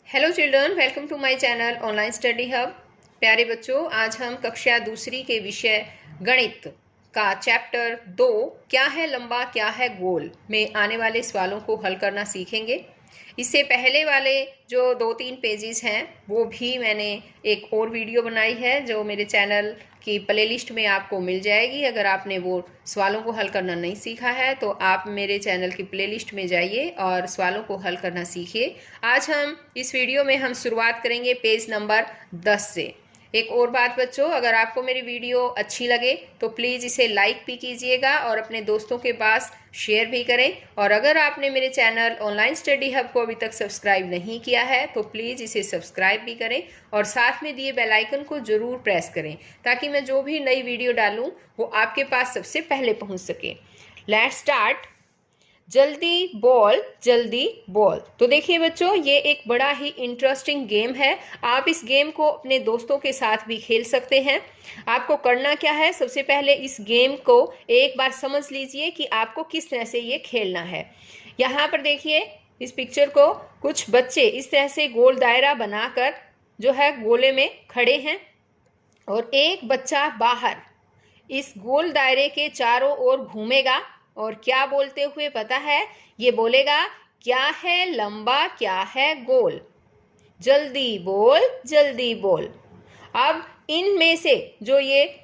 Hello children, welcome to my channel online study hub. प्यारे बच्चों, आज हम कक्षा दूसरी के विषय गणित का चैप्टर 2 क्या है लंबा क्या है गोल में आने वाले सवालों को हल करना सीखेंगे। इससे पहले वाले जो 2-3 पेजेस हैं वो भी मैंने एक और वीडियो बनाई है जो मेरे चैनल की प्लेलिस्ट में आपको मिल जाएगी। अगर आपने वो सवालों को हल करना नहीं सीखा है तो आप मेरे चैनल की प्लेलिस्ट में जाइए और सवालों को हल करना सीखिए। आज हम इस वीडियो में हम शुरुआत करेंगे पेज नंबर 10 से। एक और बात बच्चों, अगर आपको मेरी वीडियो अच्छी लगे तो प्लीज़ इसे लाइक भी कीजिएगा और अपने दोस्तों के पास शेयर भी करें। और अगर आपने मेरे चैनल ऑनलाइन स्टडी हब को अभी तक सब्सक्राइब नहीं किया है तो प्लीज़ इसे सब्सक्राइब भी करें और साथ में दिए बेल आइकन को ज़रूर प्रेस करें ताकि मैं जो भी नई वीडियो डालूं वो आपके पास सबसे पहले पहुंच सके। Let's start. जल्दी बॉल। तो देखिए बच्चों, ये एक बड़ा ही इंटरेस्टिंग गेम है। आप इस गेम को अपने दोस्तों के साथ भी खेल सकते हैं। आपको करना क्या है, सबसे पहले इस गेम को एक बार समझ लीजिए कि आपको किस तरह से ये खेलना है। यहाँ पर देखिए इस पिक्चर को, कुछ बच्चे इस तरह से गोल दायरा बनाकर जो है गोले में खड़े हैं और एक बच्चा बाहर इस गोल दायरे के चारों ओर घूमेगा और क्या बोलते हुए पता है, ये बोलेगा क्या है लंबा क्या है गोल, जल्दी बोल। अब इनमें से जो ये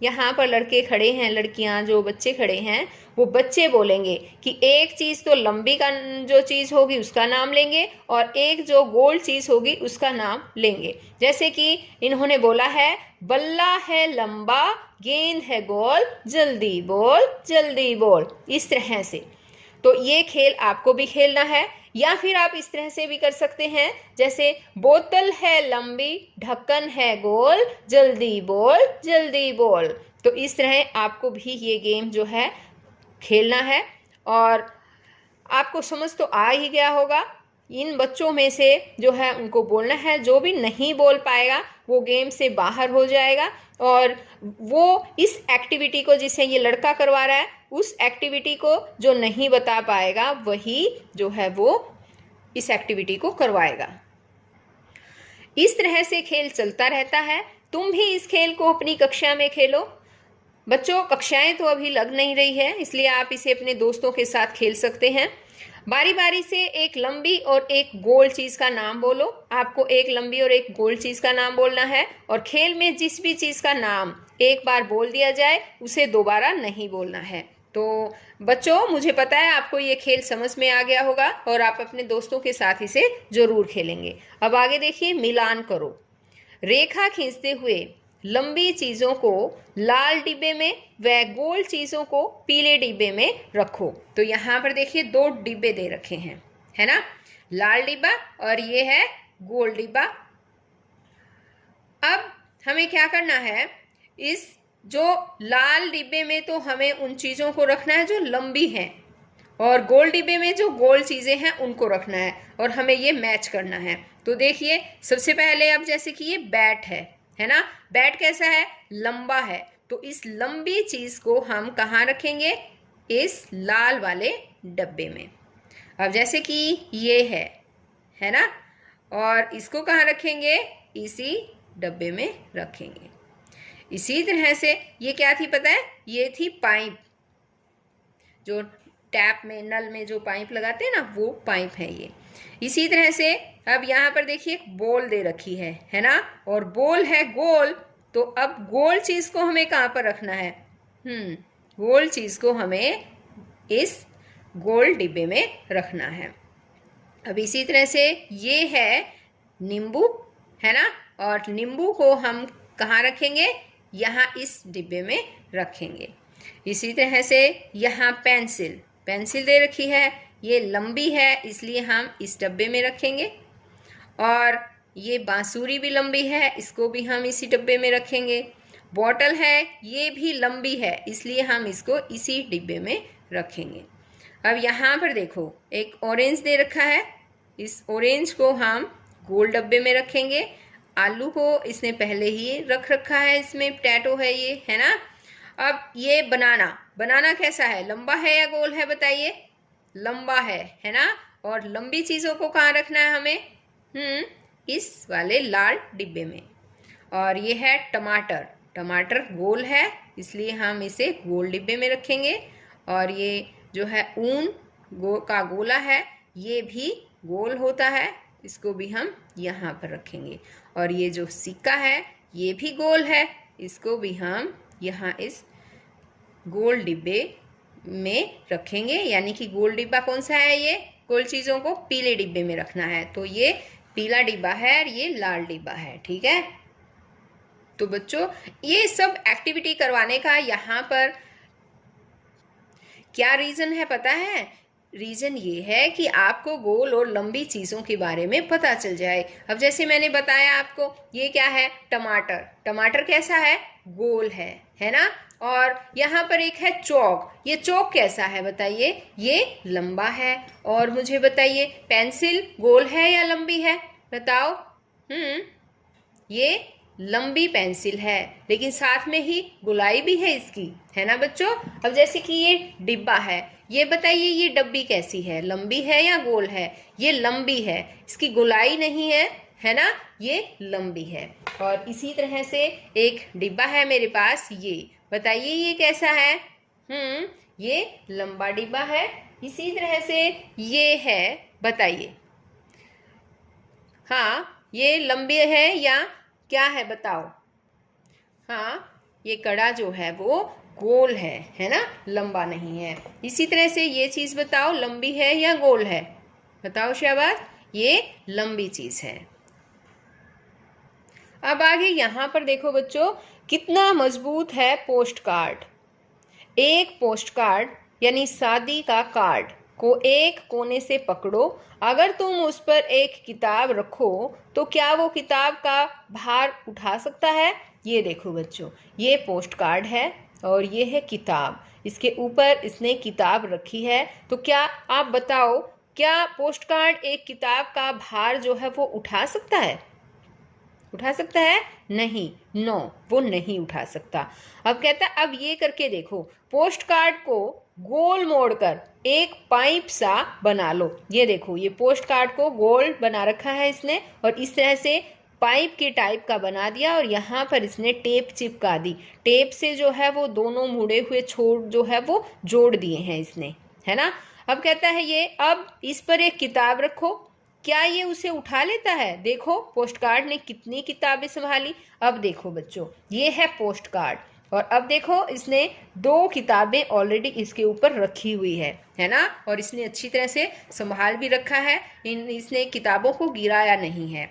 यहाँ पर लड़के खड़े हैं, लड़कियां जो बच्चे खड़े हैं, वो बच्चे बोलेंगे कि एक चीज तो लंबी का जो चीज होगी उसका नाम लेंगे और एक जो गोल चीज होगी उसका नाम लेंगे। जैसे कि इन्होंने बोला है बल्ला है लंबा गेंद है गोल, जल्दी बोल। इस तरह से तो ये खेल आपको भी खेलना है। या फिर आप इस तरह से भी कर सकते हैं, जैसे बोतल है लंबी ढक्कन है गोल, जल्दी बोल। तो इस तरह आपको भी ये गेम जो है खेलना है और आपको समझ तो आ ही गया होगा। इन बच्चों में से जो है उनको बोलना है, जो भी नहीं बोल पाएगा वो गेम से बाहर हो जाएगा और वो इस एक्टिविटी को, जिसे ये लड़का करवा रहा है, उस एक्टिविटी को जो नहीं बता पाएगा वही जो है वो इस एक्टिविटी को करवाएगा। इस तरह से खेल चलता रहता है। तुम भी इस खेल को अपनी कक्षा में खेलो। बच्चों, कक्षाएं तो अभी लग नहीं रही है, इसलिए आप इसे अपने दोस्तों के साथ खेल सकते हैं। बारी बारी से एक लंबी और एक गोल चीज का नाम बोलो। आपको एक लंबी और एक गोल चीज का नाम बोलना है और खेल में जिस भी चीज का नाम एक बार बोल दिया जाए उसे दोबारा नहीं बोलना है। तो बच्चों, मुझे पता है आपको ये खेल समझ में आ गया होगा और आप अपने दोस्तों के साथ इसे जरूर खेलेंगे। अब आगे देखिए, मिलान करो। रेखा खींचते हुए लंबी चीजों को लाल डिब्बे में व गोल चीजों को पीले डिब्बे में रखो। तो यहाँ पर देखिए 2 डिब्बे दे रखे हैं, है ना, लाल डिब्बा और ये है गोल डिब्बा। अब हमें क्या करना है, इस जो लाल डिब्बे में तो हमें उन चीजों को रखना है जो लंबी हैं और गोल डिब्बे में जो गोल चीजें हैं उनको रखना है और हमें ये मैच करना है। तो देखिए सबसे पहले, अब जैसे कि ये बैट है ना, बैट कैसा है, लंबा है, तो इस लंबी चीज को हम कहाँ रखेंगे, इस लाल वाले डब्बे में। अब जैसे कि ये है ना, और इसको कहाँ रखेंगे, इसी डब्बे में रखेंगे। इसी तरह से ये क्या थी पता है, ये थी पाइप, जो टैप में नल में जो पाइप लगाते हैं ना, वो पाइप है ये। इसी तरह से अब यहाँ पर देखिए बॉल दे रखी है ना, और बॉल है गोल, तो अब गोल चीज को हमें कहाँ पर रखना है, गोल चीज को हमें इस गोल डिब्बे में रखना है। अब इसी तरह से ये है नींबू, है ना, और नींबू को हम कहाँ रखेंगे, यहाँ इस डिब्बे में रखेंगे। इसी तरह से यहाँ पेंसिल दे रखी है, ये लंबी है इसलिए हम इस डब्बे में रखेंगे, और ये बांसुरी भी लंबी है, इसको भी हम इसी डब्बे में रखेंगे। बॉटल है, ये भी लंबी है इसलिए हम इसको इसी डिब्बे में रखेंगे। अब यहाँ पर देखो एक ऑरेंज दे रखा है, इस ऑरेंज को हम गोल डब्बे में रखेंगे। आलू को इसने पहले ही रख रखा है, इसमें पोटैटो है ये, है ना। अब ये बनाना कैसा है, लंबा है या गोल है बताइए, लंबा है ना, और लंबी चीजों को कहाँ रखना है हमें, इस वाले लाल डिब्बे में। और ये है टमाटर, टमाटर गोल है इसलिए हम इसे गोल डिब्बे में रखेंगे। और ये जो है ऊन का गोला है, ये भी गोल होता है, इसको भी हम यहाँ पर रखेंगे। और ये जो सिक्का है ये भी गोल है, इसको भी हम यहाँ इस गोल डिब्बे में रखेंगे। यानी कि गोल डिब्बा कौन सा है, ये गोल चीज़ों को पीले डिब्बे में रखना है, तो ये पीला डिब्बा है और ये लाल डिब्बा है। ठीक है, तो बच्चों ये सब एक्टिविटी करवाने का यहाँ पर क्या रीज़न है पता है? रीज़न ये है कि आपको गोल और लंबी चीज़ों के बारे में पता चल जाए। अब जैसे मैंने बताया आपको, ये क्या है, टमाटर, टमाटर कैसा है, गोल है ना। और यहाँ पर एक है चौक, ये चौक कैसा है बताइए, ये लंबा है। और मुझे बताइए पेंसिल गोल है या लंबी है, बताओ। ये लंबी पेंसिल है, लेकिन साथ में ही गोलाई भी है इसकी, है ना बच्चों। अब जैसे कि ये डिब्बा है, ये बताइए ये डब्बी कैसी है, लंबी है या गोल है, ये लंबी है, इसकी गोलाई नहीं है ना, ये लंबी है। और इसी तरह से एक डिब्बा है मेरे पास, ये बताइए ये कैसा है, ये लंबा डिब्बा है। इसी तरह से ये है, बताइए, हाँ ये लंबी है या क्या है बताओ। हाँ, ये कड़ा जो है वो गोल है ना, लंबा नहीं है। इसी तरह से ये चीज़ बताओ, लंबी है या गोल है, बताओ शाबाश, ये लंबी चीज़ है। अब आगे यहाँ पर देखो बच्चों, कितना मजबूत है पोस्ट कार्ड। एक पोस्ट कार्ड यानी शादी का कार्ड को एक कोने से पकड़ो, अगर तुम उस पर एक किताब रखो तो क्या वो किताब का भार उठा सकता है। ये देखो बच्चों, ये पोस्ट कार्ड है और ये है किताब, इसके ऊपर इसने किताब रखी है। तो क्या आप बताओ, क्या पोस्ट कार्ड एक किताब का भार जो है वो उठा सकता है, उठा सकता है? नहीं, नो, वो नहीं उठा सकता। अब कहता है अब ये करके देखो, पोस्ट कार्ड को गोल मोड़कर एक पाइप सा बना लो। ये देखो, ये पोस्ट कार्ड को गोल बना रखा है इसने और इस तरह से पाइप के टाइप का बना दिया और यहाँ पर इसने टेप चिपका दी। टेप से जो है वो दोनों मुड़े हुए छोर जो है वो जोड़ दिए हैं इसने, है ना। अब कहता है ये, अब इस पर एक किताब रखो, क्या ये उसे उठा लेता है। देखो पोस्ट कार्ड ने कितनी किताबें संभाली। अब देखो बच्चों, ये है पोस्ट कार्ड और अब देखो इसने 2 किताबें ऑलरेडी इसके ऊपर रखी हुई है ना, और इसने अच्छी तरह से संभाल भी रखा है, इसने किताबों को गिराया नहीं है।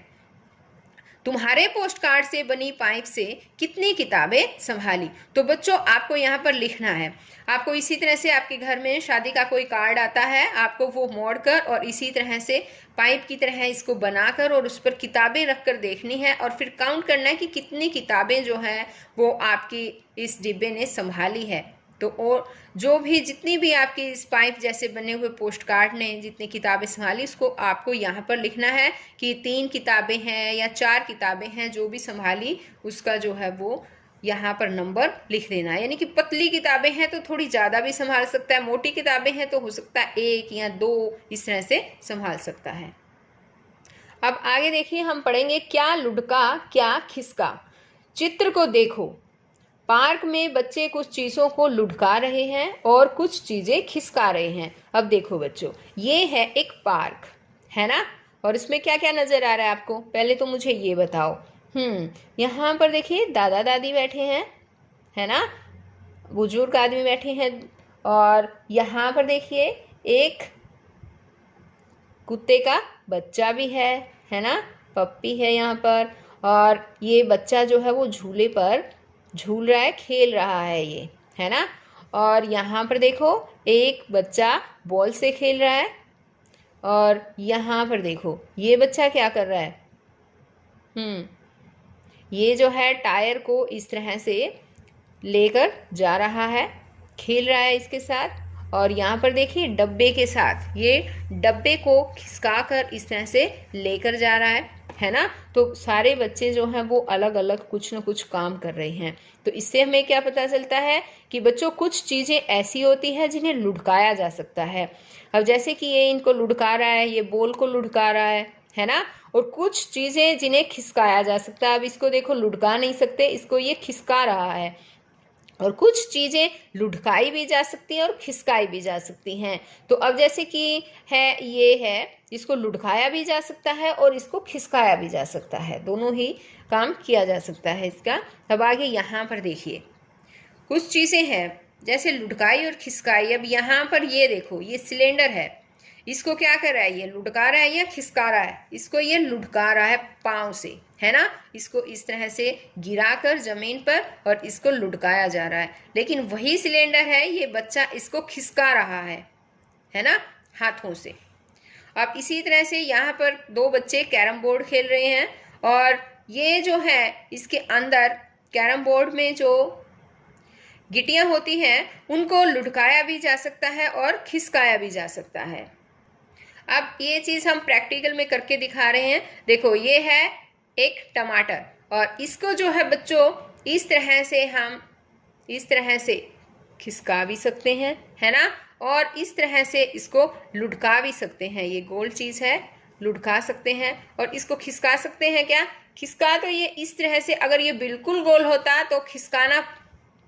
तुम्हारे पोस्ट कार्ड से बनी पाइप से कितनी किताबें संभाली। तो बच्चों आपको यहाँ पर लिखना है। आपको इसी तरह से आपके घर में शादी का कोई कार्ड आता है, आपको वो मोड़कर और इसी तरह से पाइप की तरह इसको बनाकर और उस पर किताबें रखकर देखनी है और फिर काउंट करना है कि कितनी किताबें जो हैं वो आपकी इस डिब्बे ने संभाली है। तो और जो भी जितनी भी आपकी इस पाइप जैसे बने हुए पोस्ट कार्ड ने जितनी किताबें संभाली, उसको आपको यहाँ पर लिखना है कि 3 किताबें हैं या 4 किताबें हैं, जो भी संभाली उसका जो है वो यहाँ पर नंबर लिख देना है। यानी कि पतली किताबें हैं तो थोड़ी ज़्यादा भी संभाल सकता है, मोटी किताबें हैं तो हो सकता है 1 या 2 इस तरह से संभाल सकता है। अब आगे देखिए, हम पढ़ेंगे क्या लुढ़का क्या खिसका। चित्र को देखो, पार्क में बच्चे कुछ चीज़ों को लुढ़का रहे हैं और कुछ चीज़ें खिसका रहे हैं। अब देखो बच्चों, ये है एक पार्क, है ना, और इसमें क्या क्या नज़र आ रहा है आपको, पहले तो मुझे ये बताओ। यहाँ पर देखिए दादा दादी बैठे हैं, है ना, बुजुर्ग आदमी बैठे हैं, और यहाँ पर देखिए एक कुत्ते का बच्चा भी है ना, पप्पी है यहाँ पर, और ये बच्चा जो है वो झूले पर झूल रहा है, खेल रहा है ये, है ना। और यहाँ पर देखो एक बच्चा बॉल से खेल रहा है, और यहाँ पर देखो ये बच्चा क्या कर रहा है, ये जो है टायर को इस तरह से लेकर जा रहा है, खेल रहा है इसके साथ। और यहाँ पर देखिए डब्बे के साथ, ये डब्बे को खिसका कर इस तरह से लेकर जा रहा है ना। तो सारे बच्चे जो हैं वो अलग अलग कुछ न कुछ काम कर रहे हैं। तो इससे हमें क्या पता चलता है कि बच्चों कुछ चीज़ें ऐसी होती हैं जिन्हें लुढ़काया जा सकता है। अब जैसे कि ये इनको लुढ़का रहा है, ये बॉल को लुढ़का रहा है ना। और कुछ चीजें जिन्हें खिसकाया जा सकता है। अब इसको देखो लुढ़का नहीं सकते, इसको ये खिसका रहा है। और कुछ चीजें लुढ़काई भी जा सकती हैं और खिसकाई भी जा सकती हैं। तो अब जैसे कि ये है, इसको लुढ़काया भी जा सकता है और इसको खिसकाया भी जा सकता है, दोनों ही काम किया जा सकता है इसका। अब आगे यहाँ पर देखिए कुछ चीजें हैं जैसे लुढ़काई और खिसकाई। अब यहाँ पर ये देखो, ये सिलेंडर है, इसको क्या कर रहा है, ये लुढ़का रहा है या खिसका रहा है, इसको ये लुढ़का रहा है पाँव से, है ना। इसको इस तरह से गिराकर जमीन पर और इसको लुढ़काया जा रहा है। लेकिन वही सिलेंडर है, ये बच्चा इसको खिसका रहा है ना, हाथों से। अब इसी तरह से यहाँ पर दो बच्चे कैरम बोर्ड खेल रहे हैं और ये जो है इसके अंदर कैरम बोर्ड में जो गिटियां होती हैं उनको लुढ़काया भी जा सकता है और खिसकाया भी जा सकता है। अब ये चीज़ हम प्रैक्टिकल में करके दिखा रहे हैं। देखो ये है एक टमाटर और इसको जो है बच्चों इस तरह से हम इस तरह से खिसका भी सकते हैं, है ना, और इस तरह से इसको लुढ़का भी सकते हैं। ये गोल चीज़ है, लुढ़का सकते हैं और इसको खिसका सकते हैं। क्या खिसका, तो ये इस तरह से, अगर ये बिल्कुल गोल होता तो खिसकाना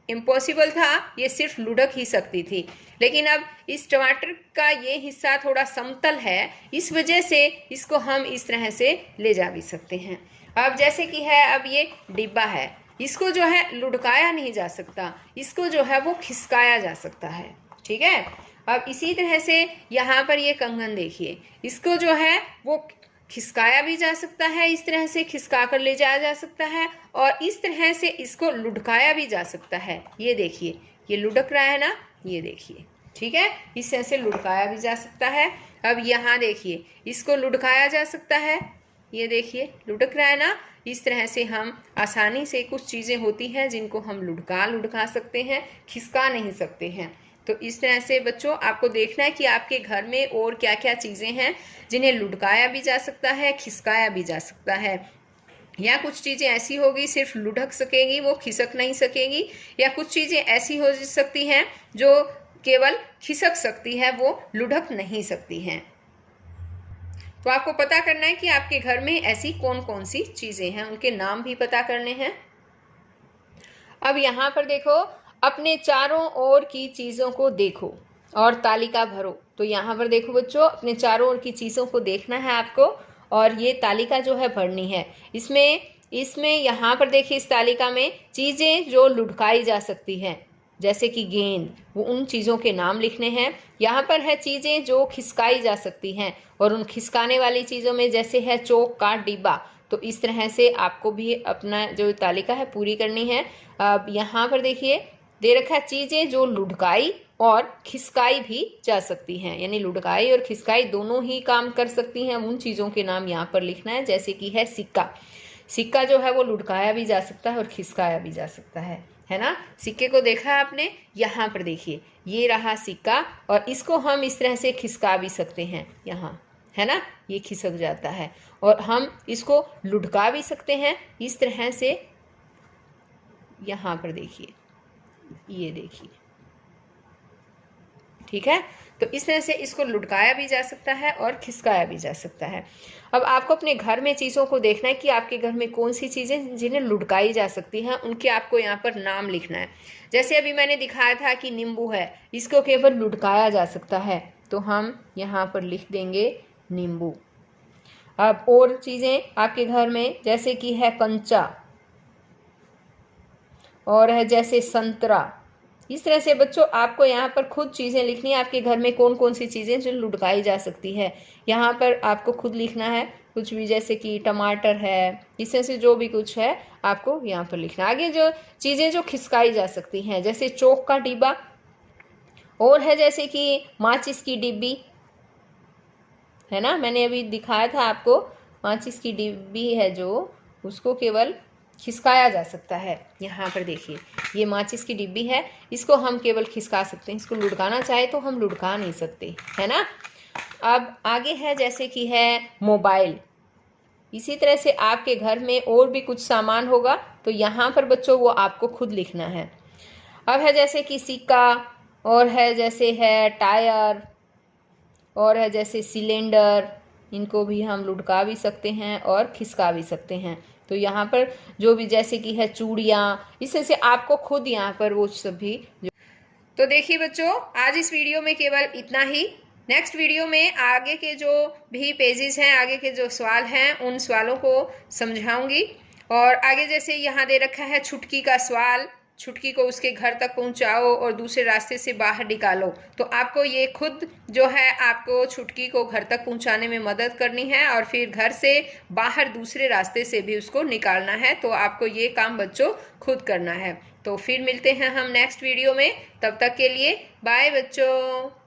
इम्पॉसिबल था, ये सिर्फ लुढ़क ही सकती थी। लेकिन अब इस टमाटर का ये हिस्सा थोड़ा समतल है, इस वजह से इसको हम इस तरह से ले जा भी सकते हैं। अब जैसे कि है, अब ये डिब्बा है, इसको जो है लुढ़काया नहीं जा सकता, इसको जो है वो खिसकाया जा सकता है, ठीक है। अब इसी तरह से यहाँ पर ये कंगन देखिए, इसको जो है वो खिसकाया भी जा सकता है, इस तरह से खिसका कर ले जाया जा सकता है और इस तरह से इसको लुढ़काया भी जा सकता है। ये देखिए, ये लुढ़क रहा है ना, ये देखिए, ठीक है, इस तरह से लुढ़काया भी जा सकता है। अब यहाँ देखिए, इसको लुढ़काया जा सकता है, ये देखिए लुढ़क रहा है ना। इस तरह से हम आसानी से, कुछ चीज़ें होती हैं जिनको हम लुढ़का सकते हैं, खिसका नहीं सकते हैं। तो इस तरह से बच्चों आपको देखना है कि आपके घर में और क्या क्या चीज़ें हैं जिन्हें लुढ़काया भी जा सकता है, खिसकाया भी जा सकता है। या कुछ चीज़ें ऐसी होगी सिर्फ लुढ़क सकेंगी, वो खिसक नहीं सकेंगी, या कुछ चीज़ें ऐसी हो सकती हैं जो केवल खिसक सकती है, वो लुढ़क नहीं सकती हैं। तो आपको पता करना है कि आपके घर में ऐसी कौन कौन सी चीज़ें हैं, उनके नाम भी पता करने हैं। अब यहाँ पर देखो, अपने चारों ओर की चीज़ों को देखो और तालिका भरो। तो यहाँ पर देखो बच्चों, अपने चारों ओर की चीज़ों को देखना है आपको और ये तालिका जो है भरनी है। इसमें यहाँ पर देखिए, इस तालिका में चीज़ें जो लुढ़काई जा सकती हैं जैसे कि गेंद, वो उन चीज़ों के नाम लिखने हैं। यहाँ पर है चीज़ें जो खिसकाई जा सकती हैं और उन खिसकाने वाली चीज़ों में जैसे है चौक का डिब्बा। तो इस तरह से आपको भी अपना जो तालिका है पूरी करनी है। अब यहाँ पर देखिए दे रखा है चीज़ें जो लुढ़काई और खिसकाई भी जा सकती हैं, यानी लुढ़काई और खिसकाई दोनों ही काम कर सकती हैं। उन चीज़ों के नाम यहाँ पर लिखना है, जैसे कि है सिक्का। सिक्का जो है वो लुढ़काया भी जा सकता है और खिसकाया भी जा सकता है ना। सिक्के को देखा है आपने, यहाँ पर देखिए ये रहा सिक्का और इसको हम इस तरह से खिसका भी सकते हैं, यहाँ है ना, ये खिसक जाता है। और हम इसको लुढ़का भी सकते हैं इस तरह से, यहाँ पर देखिए, ये देखिए, ठीक है। तो इस तरह से इसको लुढ़काया भी जा सकता है और खिसकाया भी जा सकता है। अब आपको अपने घर में चीज़ों को देखना है कि आपके घर में कौन सी चीज़ें जिन्हें लुढ़काई जा सकती हैं, उनके आपको यहाँ पर नाम लिखना है। जैसे अभी मैंने दिखाया था कि नींबू है, इसको केवल लुढ़काया जा सकता है, तो हम यहाँ पर लिख देंगे नींबू। अब और चीज़ें आपके घर में जैसे कि है कंचा और है जैसे संतरा। इस तरह से बच्चों आपको यहाँ पर खुद चीज़ें लिखनी है, आपके घर में कौन कौन सी चीज़ें जो लुढ़काई जा सकती है, यहाँ पर आपको खुद लिखना है। कुछ भी जैसे कि टमाटर है, इस तरह से जो भी कुछ है आपको यहाँ पर लिखना है। आगे जो चीज़ें जो खिसकाई जा सकती हैं जैसे चौक का डिब्बा, और है जैसे कि माचिस की डिब्बी, है ना, मैंने अभी दिखाया था आपको, माचिस की डिब्बी है जो, उसको केवल खिसकाया जा सकता है। यहाँ पर देखिए ये माचिस की डिब्बी है, इसको हम केवल खिसका सकते हैं, इसको लुढ़काना चाहे तो हम लुढ़का नहीं सकते, है ना। अब आगे है जैसे कि है मोबाइल। इसी तरह से आपके घर में और भी कुछ सामान होगा, तो यहाँ पर बच्चों वो आपको खुद लिखना है। अब है जैसे कि सिक्का, और है जैसे है टायर, और है जैसे सिलेंडर, इनको भी हम लुढ़का भी सकते हैं और खिसका भी सकते हैं। तो यहाँ पर जो भी जैसे कि है चूड़ियाँ, इससे से आपको खुद यहाँ पर वो सभी तो देखिए बच्चों, आज इस वीडियो में केवल इतना ही। नेक्स्ट वीडियो में आगे के जो भी पेजेस हैं, आगे के जो सवाल हैं, उन सवालों को समझाऊंगी। और आगे जैसे यहाँ दे रखा है छुटकी का सवाल, छुटकी को उसके घर तक पहुँचाओ और दूसरे रास्ते से बाहर निकालो। तो आपको ये खुद जो है आपको छुटकी को घर तक पहुँचाने में मदद करनी है और फिर घर से बाहर दूसरे रास्ते से भी उसको निकालना है। तो आपको ये काम बच्चों खुद करना है। तो फिर मिलते हैं हम नेक्स्ट वीडियो में। तब तक के लिए बाय बच्चों।